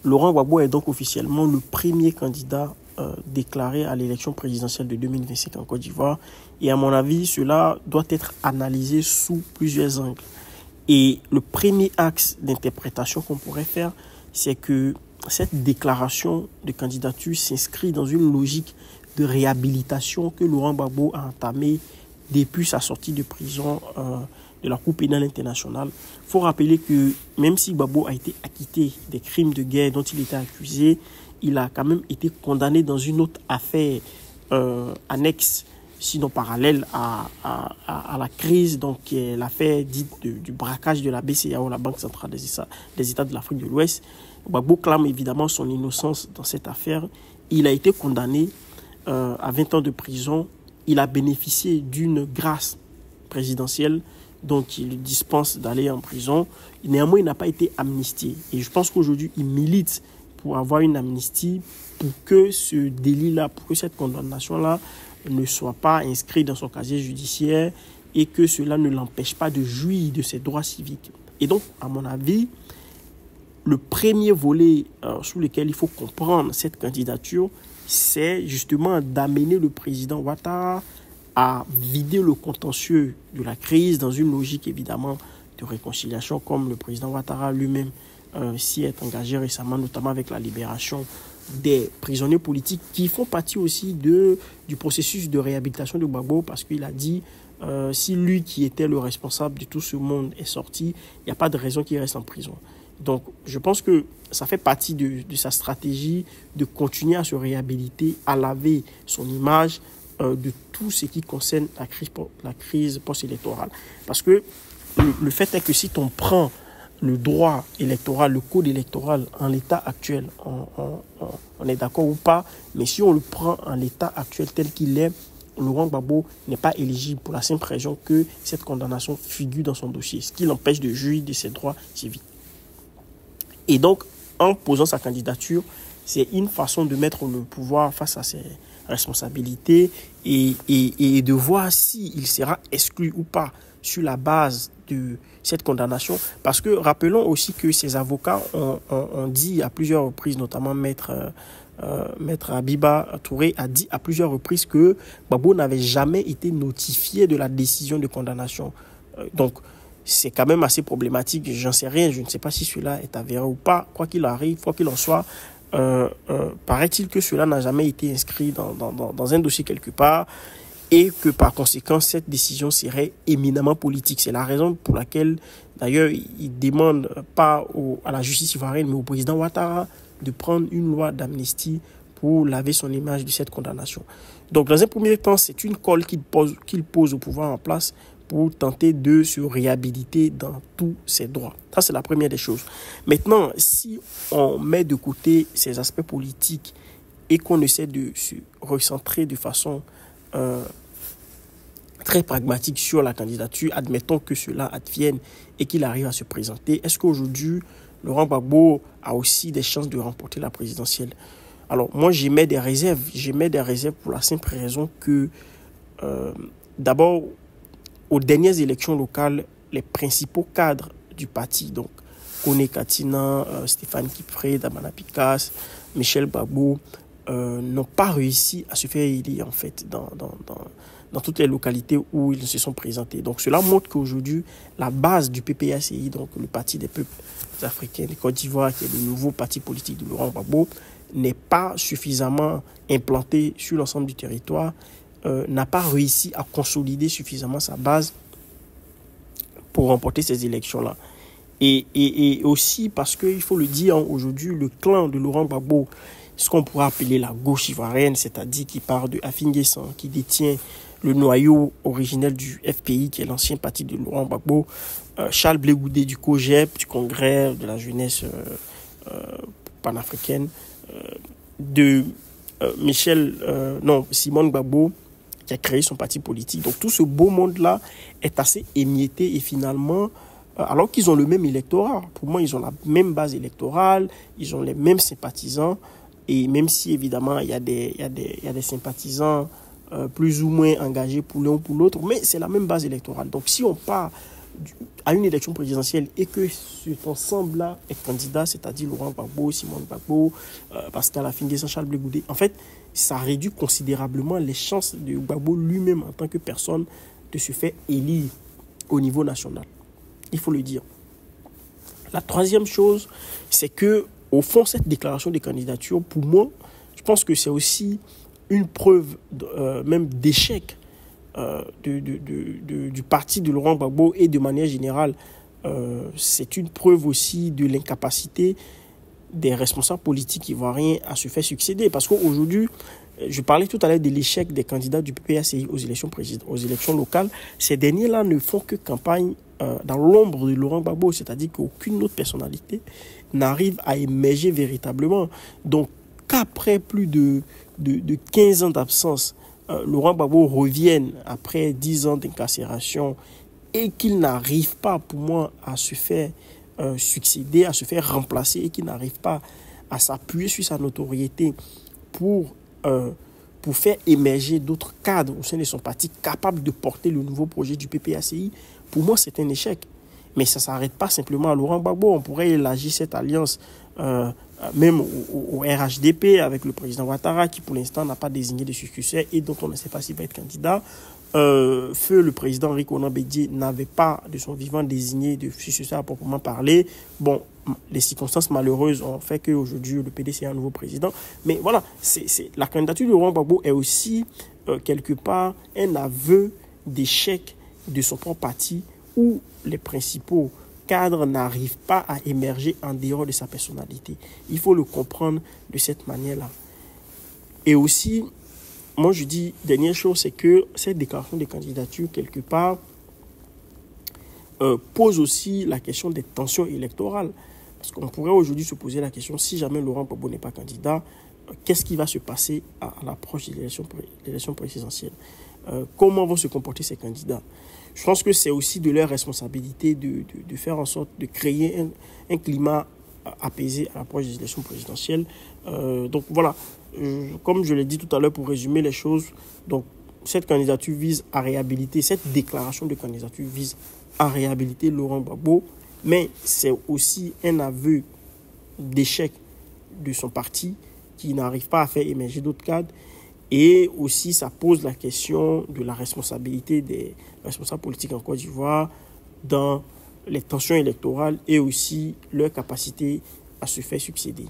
Laurent Gbagbo est donc officiellement le premier candidat déclaré à l'élection présidentielle de 2025 en Côte d'Ivoire. Et à mon avis, cela doit être analysé sous plusieurs angles. Et le premier axe d'interprétation qu'on pourrait faire, c'est que cette déclaration de candidature s'inscrit dans une logique de réhabilitation que Laurent Gbagbo a entamée depuis sa sortie de prison de la Cour pénale internationale. Il faut rappeler que même si Gbagbo a été acquitté des crimes de guerre dont il était accusé, il a quand même été condamné dans une autre affaire annexe, sinon parallèle à la crise, donc l'affaire dite du braquage de la BCEAO, la Banque centrale des États de l'Afrique de l'Ouest. Gbagbo clame évidemment son innocence dans cette affaire. Il a été condamné à 20 ans de prison. Il a bénéficié d'une grâce présidentielle, donc il lui dispense d'aller en prison. Néanmoins, il n'a pas été amnistié. Et je pense qu'aujourd'hui, il milite pour avoir une amnistie, pour que ce délit-là, pour que cette condamnation-là ne soit pas inscrite dans son casier judiciaire et que cela ne l'empêche pas de jouir de ses droits civiques. Et donc, à mon avis, le premier volet sous lequel il faut comprendre cette candidature, c'est justement d'amener le président Ouattara à vider le contentieux de la crise dans une logique évidemment de réconciliation, comme le président Ouattara lui-même s'y est engagé récemment, notamment avec la libération des prisonniers politiques qui font partie aussi du processus de réhabilitation de Gbagbo, parce qu'il a dit si lui qui était le responsable de tout ce monde est sorti, il n'y a pas de raison qu'il reste en prison. Donc, je pense que ça fait partie de sa stratégie de continuer à se réhabiliter, à laver son image de tout ce qui concerne la crise post-électorale. Parce que le fait est que si on prend le droit électoral, le code électoral en l'état actuel, on est d'accord ou pas, mais si on le prend en l'état actuel tel qu'il est, Laurent Gbagbo n'est pas éligible pour la simple raison que cette condamnation figure dans son dossier, ce qui l'empêche de jouir de ses droits civiques. Et donc, en posant sa candidature, c'est une façon de mettre le pouvoir face à ses responsabilités et de voir s'il sera exclu ou pas sur la base de cette condamnation. Parce que rappelons aussi que ses avocats ont dit à plusieurs reprises, notamment Maître Abiba Touré a dit à plusieurs reprises que Gbagbo n'avait jamais été notifié de la décision de condamnation. Donc, c'est quand même assez problématique. J'en sais rien, je ne sais pas si cela est avéré ou pas. Quoi qu'il arrive, quoi qu'il en soit, paraît-il que cela n'a jamais été inscrit dans un dossier quelque part et que par conséquent, cette décision serait éminemment politique. C'est la raison pour laquelle, d'ailleurs, il ne demande pas à la justice ivoirienne, mais au président Ouattara de prendre une loi d'amnistie pour laver son image de cette condamnation. Donc, dans un premier temps, c'est une colle qu'il pose au pouvoir en place pour tenter de se réhabiliter dans tous ses droits. Ça, c'est la première des choses. Maintenant, si on met de côté ces aspects politiques et qu'on essaie de se recentrer de façon très pragmatique sur la candidature, admettons que cela advienne et qu'il arrive à se présenter, est-ce qu'aujourd'hui, Laurent Gbagbo a aussi des chances de remporter la présidentielle? Alors, moi, j'émets des réserves. J'émets des réserves pour la simple raison que, d'abord, aux dernières élections locales, les principaux cadres du parti, donc Kone Katina, Stéphane Kipré, Damana Picasse, Michel Gbagbo, n'ont pas réussi à se faire élire en fait dans toutes les localités où ils se sont présentés. Donc cela montre qu'aujourd'hui, la base du PPACI, donc le Parti des peuples africains de Côte d'Ivoire, qui est le nouveau parti politique de Laurent Gbagbo, n'est pas suffisamment implanté sur l'ensemble du territoire, n'a pas réussi à consolider suffisamment sa base pour remporter ces élections-là. Et aussi parce qu'il faut le dire, aujourd'hui, le clan de Laurent Gbagbo, ce qu'on pourrait appeler la gauche ivoirienne, c'est-à-dire qui part de Afin Guessan, qui détient le noyau originel du FPI, qui est l'ancien parti de Laurent Gbagbo, Charles Blé Goudé du COGEP, du Congrès de la jeunesse panafricaine, de Simone Gbagbo, qui a créé son parti politique. Donc tout ce beau monde-là est assez émietté et finalement, alors qu'ils ont le même électorat, pour moi ils ont la même base électorale, ils ont les mêmes sympathisants, et même si évidemment il y a des sympathisants plus ou moins engagés pour l'un ou pour l'autre, mais c'est la même base électorale. Donc si on part à une élection présidentielle et que cet ensemble-là est candidat, c'est-à-dire Laurent Gbagbo, Simone Gbagbo, Pascal Affingué, Charles Blé Goudé, en fait, ça réduit considérablement les chances de Gbagbo lui-même en tant que personne de se faire élire au niveau national. Il faut le dire. La troisième chose, c'est que, au fond, cette déclaration de candidature, pour moi, je pense que c'est aussi une preuve même d'échec du parti de Laurent Gbagbo et de manière générale, c'est une preuve aussi de l'incapacité des responsables politiques ivoiriens à se faire succéder. Parce qu'aujourd'hui, je parlais tout à l'heure de l'échec des candidats du PPACI aux élections locales. Ces derniers-là ne font que campagne dans l'ombre de Laurent Gbagbo, c'est-à-dire qu'aucune autre personnalité n'arrive à émerger véritablement. Donc, qu'après plus de 15 ans d'absence, Laurent Gbagbo revienne après 10 ans d'incarcération et qu'il n'arrive pas, pour moi, à se faire succéder, à se faire remplacer et qu'il n'arrive pas à s'appuyer sur sa notoriété pour faire émerger d'autres cadres au sein de son parti capables de porter le nouveau projet du PPACI, pour moi, c'est un échec. Mais ça ne s'arrête pas simplement à Laurent Gbagbo. On pourrait élargir cette alliance même au RHDP avec le président Ouattara, qui pour l'instant n'a pas désigné de successeur et dont on ne sait pas s'il va être candidat. Feu le président Henri Konan Bédié n'avait pas de son vivant désigné de successeur à proprement parler. Bon, les circonstances malheureuses ont fait qu'aujourd'hui le PDC est un nouveau président. Mais voilà, la candidature de Laurent Gbagbo est aussi quelque part un aveu d'échec de son propre parti où les principaux cadres n'arrivent pas à émerger en dehors de sa personnalité. Il faut le comprendre de cette manière-là. Et aussi, moi je dis, dernière chose, c'est que cette déclaration de candidature, quelque part, pose aussi la question des tensions électorales. Parce qu'on pourrait aujourd'hui se poser la question, si jamais Laurent Gbagbo n'est pas candidat, qu'est-ce qui va se passer à l'approche de l'élection présidentielle? Comment vont se comporter ces candidats? Je pense que c'est aussi de leur responsabilité de faire en sorte de créer un climat apaisé à l'approche des élections présidentielles. Donc voilà, comme je l'ai dit tout à l'heure pour résumer les choses, donc cette candidature vise à réhabiliter, cette déclaration de candidature vise à réhabiliter Laurent Gbagbo, mais c'est aussi un aveu d'échec de son parti qui n'arrive pas à faire émerger d'autres cadres. Et aussi, ça pose la question de la responsabilité des responsables politiques en Côte d'Ivoire dans les tensions électorales et aussi leur capacité à se faire succéder.